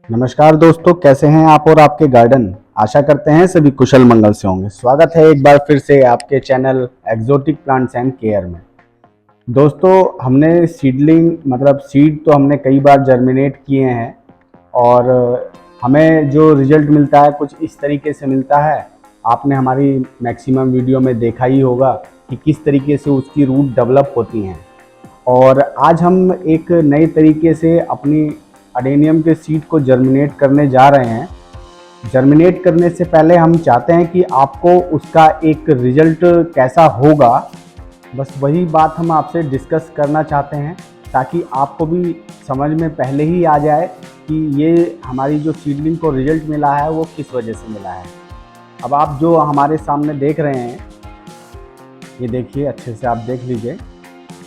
नमस्कार दोस्तों, कैसे हैं आप और आपके गार्डन। आशा करते हैं सभी कुशल मंगल से होंगे। स्वागत है एक बार फिर से आपके channel exotic plants and care में। दोस्तों, हमने सीडलिंग मतलब सीड तो हमने कई बार जर्मिनेट किए हैं और हमें जो रिजल्ट मिलता है कुछ इस तरीके से मिलता है। आपने हमारी मैक्सिमम वीडियो में देखा ही होगा कि किस तरीके से उसकी रूट डेवलप होती हैं। और आज हम एक नए तरीके से अपनी अडेनियम के सीड को जर्मिनेट करने जा रहे हैं। जर्मिनेट करने से पहले हम चाहते हैं कि आपको उसका एक रिजल्ट कैसा होगा, बस वही बात हम आपसे डिस्कस करना चाहते हैं, ताकि आपको भी समझ में पहले ही आ जाए कि ये हमारी जो सीडलिंग को रिजल्ट मिला है वो किस वजह से मिला है। अब आप जो हमारे सामने देख रहे हैं, ये देखिए, अच्छे से आप देख लीजिए।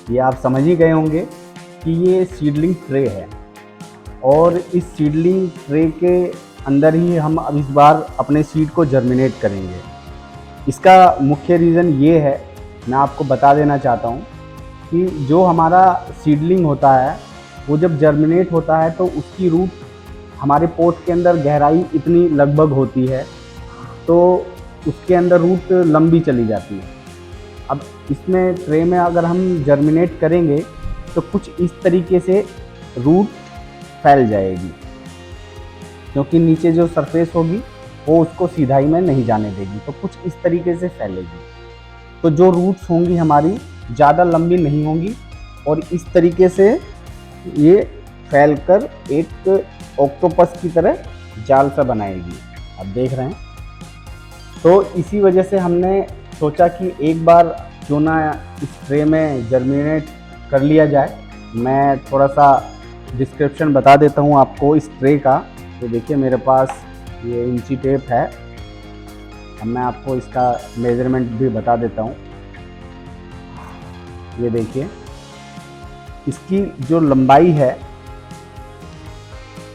ये आप समझ ही गए होंगे कि ये सीडलिंग ट्रे है और इस सीडलिंग ट्रे के अंदर ही हम अब इस बार अपने सीड को जर्मिनेट करेंगे। इसका मुख्य रीज़न ये है, मैं आपको बता देना चाहता हूँ कि जो हमारा सीडलिंग होता है वो जब जर्मिनेट होता है तो उसकी रूट हमारे पोट के अंदर गहराई इतनी लगभग होती है तो उसके अंदर रूट लंबी चली जाती है। अब इसमें ट्रे में अगर हम जर्मिनेट करेंगे तो कुछ इस तरीके से रूट फैल जाएगी, क्योंकि नीचे जो सरफेस होगी वो उसको सीधाई में नहीं जाने देगी, तो कुछ इस तरीके से फैलेगी। तो जो रूट्स होंगी हमारी ज़्यादा लंबी नहीं होंगी और इस तरीके से ये फैलकर एक ऑक्टोपस की तरह जाल सा बनाएगी। आप देख रहे हैं। तो इसी वजह से हमने सोचा कि एक बार क्यों ना इस ट्रे में जर्मिनेट कर लिया जाए। मैं थोड़ा सा डिस्क्रिप्शन बता देता हूँ आपको इस ट्रे का। तो देखिए, मेरे पास ये इंची टेप है। अब मैं आपको इसका मेजरमेंट भी बता देता हूँ। ये देखिए, इसकी जो लंबाई है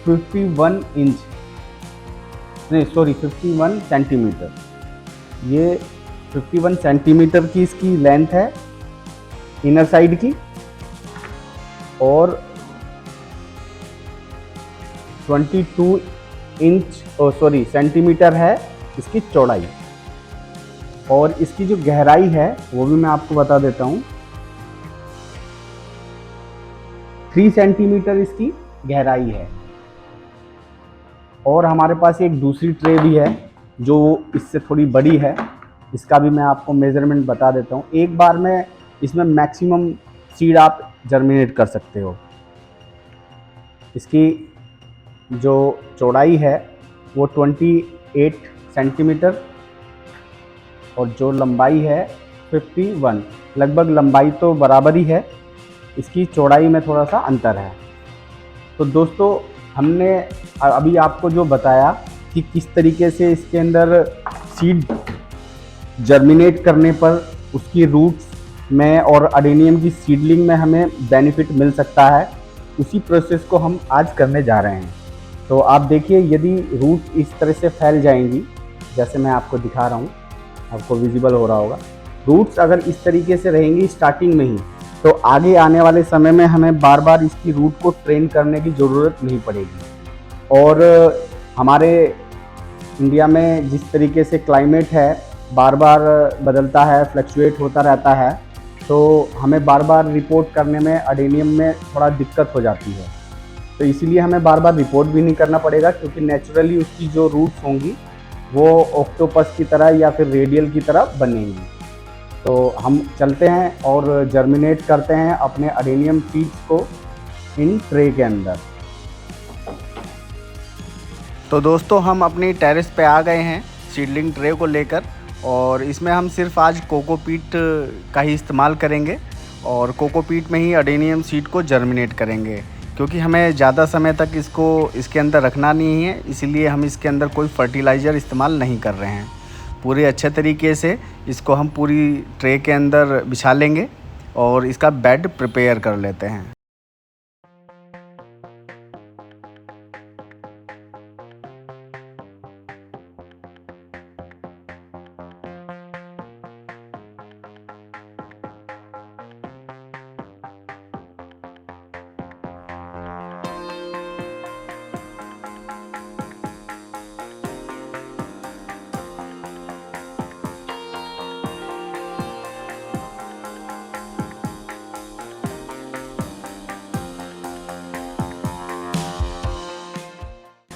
51 इंच, नहीं सॉरी 51 सेंटीमीटर। ये 51 सेंटीमीटर की इसकी लेंथ है इनर साइड की, और 22 इंच सेंटीमीटर है इसकी चौड़ाई। और इसकी जो गहराई है वो भी मैं आपको बता देता हूँ, 3 सेंटीमीटर इसकी गहराई है। और हमारे पास एक दूसरी ट्रे भी है जो इससे थोड़ी बड़ी है, इसका भी मैं आपको मेजरमेंट बता देता हूँ। एक बार में इसमें मैक्सिमम सीड आप जर्मिनेट कर सकते हो। इसकी जो चौड़ाई है वो 28 सेंटीमीटर और जो लंबाई है 51। लगभग लंबाई तो बराबर ही है, इसकी चौड़ाई में थोड़ा सा अंतर है। तो दोस्तों, हमने अभी आपको जो बताया कि किस तरीके से इसके अंदर सीड जर्मिनेट करने पर उसकी रूट्स में और अडेनियम की सीडलिंग में हमें बेनिफिट मिल सकता है, उसी प्रोसेस को हम आज करने जा रहे हैं। तो आप देखिए, यदि रूट इस तरह से फैल जाएंगी, जैसे मैं आपको दिखा रहा हूँ, आपको विजिबल हो रहा होगा। रूट्स अगर इस तरीके से रहेंगी स्टार्टिंग में ही, तो आगे आने वाले समय में हमें बार बार इसकी रूट को ट्रेन करने की ज़रूरत नहीं पड़ेगी। और हमारे इंडिया में जिस तरीके से क्लाइमेट है बार बार बदलता है, फ्लक्चुएट होता रहता है, तो हमें बार बार रिपोर्ट करने में अडेनियम में थोड़ा दिक्कत हो जाती है। तो इसीलिए हमें बार बार रिपोर्ट भी नहीं करना पड़ेगा, क्योंकि नेचुरली उसकी जो रूट्स होंगी वो ऑक्टोपस की तरह या फिर रेडियल की तरह बनेंगी। तो हम चलते हैं और जर्मिनेट करते हैं अपने अडेनियम सीड्स को इन ट्रे के अंदर। तो दोस्तों, हम अपनी टेरेस पे आ गए हैं सीडलिंग ट्रे को लेकर, और इसमें हम सिर्फ आज कोकोपीट का ही इस्तेमाल करेंगे और कोकोपीट में ही अडेनियम सीड को जर्मिनेट करेंगे, क्योंकि हमें ज़्यादा समय तक इसको इसके अंदर रखना नहीं है। इसीलिए हम इसके अंदर कोई फर्टिलाइज़र इस्तेमाल नहीं कर रहे हैं। पूरे अच्छे तरीके से इसको हम पूरी ट्रे के अंदर बिछा लेंगे और इसका बेड प्रिपेयर कर लेते हैं।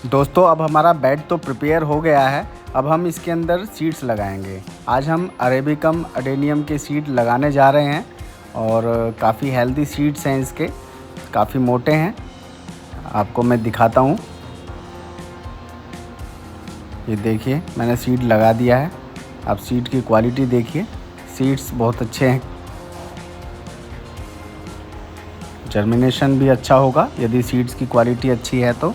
दोस्तों अब हमारा बेड तो प्रिपेयर हो गया है। अब हम इसके अंदर सीड्स लगाएंगे। आज हम अरेबिकम अडेनियम के सीड लगाने जा रहे हैं और काफ़ी हेल्दी सीड्स हैं इसके, काफ़ी मोटे हैं। आपको मैं दिखाता हूँ, ये देखिए मैंने सीड लगा दिया है। आप सीड की क्वालिटी देखिए, सीड्स बहुत अच्छे हैं। जर्मिनेशन भी अच्छा होगा यदि सीड्स की क्वालिटी अच्छी है तो।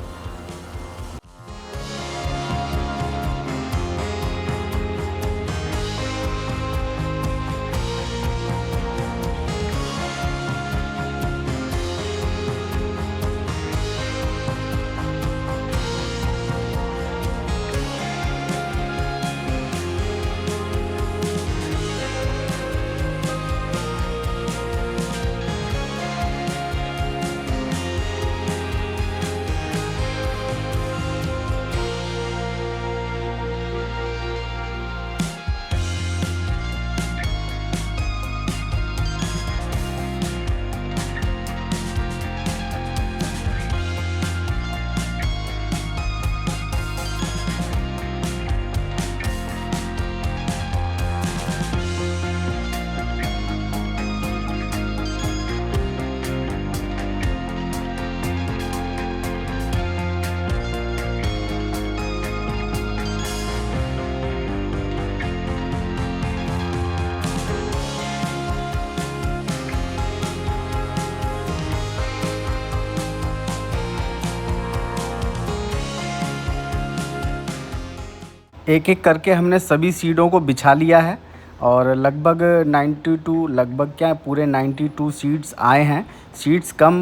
एक एक करके हमने सभी सीडों को बिछा लिया है और लगभग 92 लगभग क्या पूरे 92 सीड्स आए हैं। सीड्स कम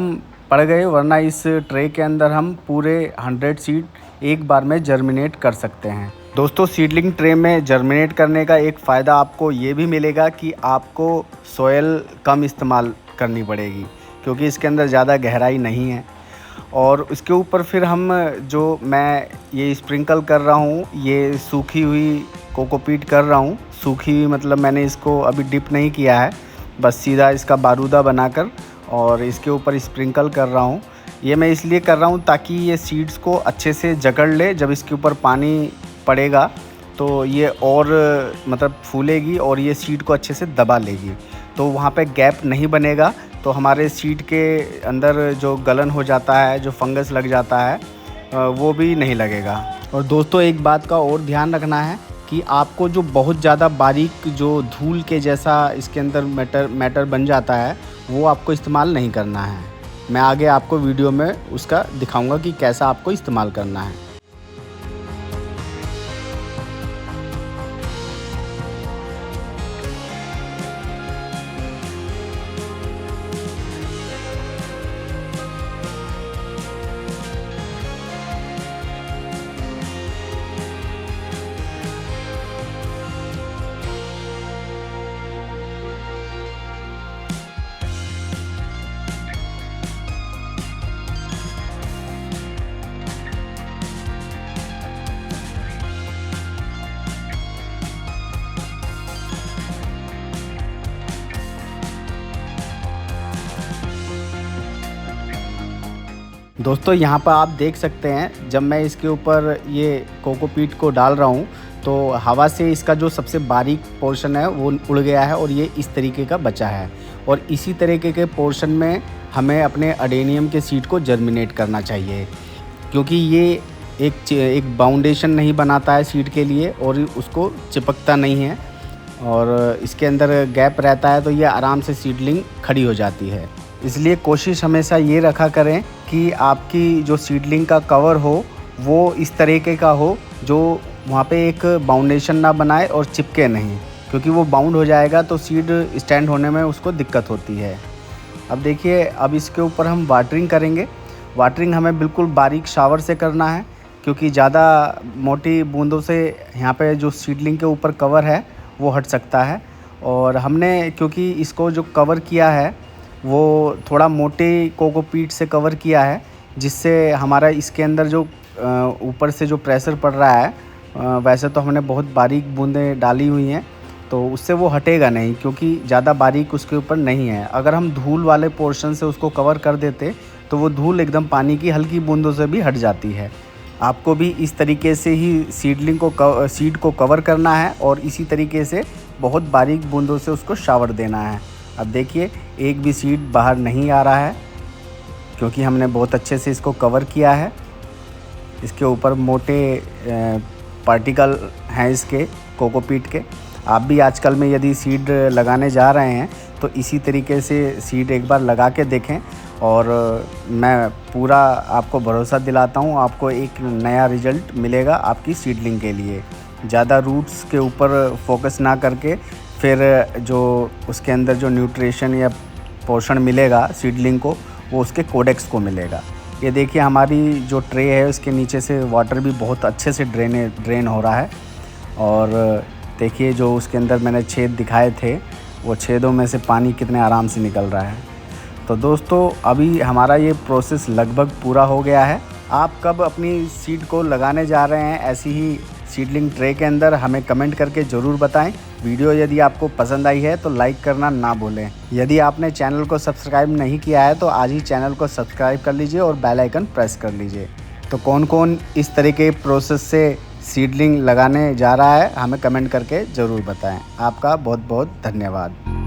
पड़ गए, वरना इस ट्रे के अंदर हम पूरे 100 सीड एक बार में जर्मिनेट कर सकते हैं। दोस्तों सीडलिंग ट्रे में जर्मिनेट करने का एक फ़ायदा आपको ये भी मिलेगा कि आपको सॉयल कम इस्तेमाल करनी पड़ेगी, क्योंकि इसके अंदर ज़्यादा गहराई नहीं है। और उसके ऊपर फिर हम जो मैं ये स्प्रिंकल कर रहा हूँ, ये सूखी हुई कोकोपीट कर रहा हूँ। सूखी हुई मतलब मैंने इसको अभी डिप नहीं किया है, बस सीधा इसका बारूदा बनाकर और इसके ऊपर स्प्रिंकल कर रहा हूँ। ये मैं इसलिए कर रहा हूँ ताकि ये सीड्स को अच्छे से जकड़ ले। जब इसके ऊपर पानी पड़ेगा तो ये और मतलब फूलेगी और ये सीड को अच्छे से दबा लेगी, तो वहाँ पे गैप नहीं बनेगा। तो हमारे सीड के अंदर जो गलन हो जाता है, जो फंगस लग जाता है, वो भी नहीं लगेगा। और दोस्तों एक बात का और ध्यान रखना है कि आपको जो बहुत ज़्यादा बारीक जो धूल के जैसा इसके अंदर मैटर बन जाता है, वो आपको इस्तेमाल नहीं करना है। मैं आगे आपको वीडियो में उसका दिखाऊंगा कि कैसा आपको इस्तेमाल करना है। दोस्तों यहाँ पर आप देख सकते हैं, जब मैं इसके ऊपर ये कोकोपीट को डाल रहा हूँ तो हवा से इसका जो सबसे बारीक पोर्शन है वो उड़ गया है और ये इस तरीके का बचा है। और इसी तरीके के पोर्शन में हमें अपने अडेनियम के सीड को जर्मिनेट करना चाहिए, क्योंकि ये एक बाउंडेशन नहीं बनाता है सीड के लिए और उसको चिपकता नहीं है और इसके अंदर गैप रहता है, तो ये आराम से सीडलिंग खड़ी हो जाती है। इसलिए कोशिश हमेशा ये रखा करें कि आपकी जो सीडलिंग का कवर हो वो इस तरीके का हो जो वहाँ पे एक बाउंडेशन ना बनाए और चिपके नहीं, क्योंकि वो बाउंड हो जाएगा तो सीड स्टैंड होने में उसको दिक्कत होती है। अब देखिए, अब इसके ऊपर हम वाटरिंग करेंगे। वाटरिंग हमें बिल्कुल बारीक शावर से करना है, क्योंकि ज़्यादा मोटी बूंदों से यहाँ पे जो सीडलिंग के ऊपर कवर है वो हट सकता है। और हमने क्योंकि इसको जो कवर किया है वो थोड़ा मोटे कोकोपीट से कवर किया है, जिससे हमारा इसके अंदर जो ऊपर से जो प्रेशर पड़ रहा है, वैसे तो हमने बहुत बारीक बूंदें डाली हुई हैं तो उससे वो हटेगा नहीं, क्योंकि ज़्यादा बारीक उसके ऊपर नहीं है। अगर हम धूल वाले पोर्शन से उसको कवर कर देते तो वो धूल एकदम पानी की हल्की बूंदों से भी हट जाती है। आपको भी इस तरीके से ही सीड को कवर करना है और इसी तरीके से बहुत बारीक बूंदों से उसको शावर देना है। अब देखिए एक भी सीड बाहर नहीं आ रहा है क्योंकि हमने बहुत अच्छे से इसको कवर किया है। इसके ऊपर मोटे पार्टिकल हैं इसके कोकोपीट के। आप भी आजकल में यदि सीड लगाने जा रहे हैं तो इसी तरीके से सीड एक बार लगा के देखें और मैं पूरा आपको भरोसा दिलाता हूँ आपको एक नया रिज़ल्ट मिलेगा आपकी सीडलिंग के लिए। ज़्यादा रूट्स के ऊपर फोकस ना करके फिर जो उसके अंदर जो न्यूट्रिशन या पोषण मिलेगा सीडलिंग को वो उसके कोडेक्स को मिलेगा। ये देखिए हमारी जो ट्रे है उसके नीचे से वाटर भी बहुत अच्छे से ड्रेन हो रहा है और देखिए जो उसके अंदर मैंने छेद दिखाए थे वो छेदों में से पानी कितने आराम से निकल रहा है। तो दोस्तों अभी हमारा ये प्रोसेस लगभग पूरा हो गया है। आप कब अपनी सीड को लगाने जा रहे हैं ऐसी ही सीडलिंग ट्रे के अंदर हमें कमेंट करके ज़रूर बताएं। वीडियो यदि आपको पसंद आई है तो लाइक करना ना भूलें। यदि आपने चैनल को सब्सक्राइब नहीं किया है तो आज ही चैनल को सब्सक्राइब कर लीजिए और बेल आइकन प्रेस कर लीजिए। तो कौन कौन इस तरह के प्रोसेस से सीडलिंग लगाने जा रहा है हमें कमेंट करके ज़रूर बताएं। आपका बहुत बहुत धन्यवाद।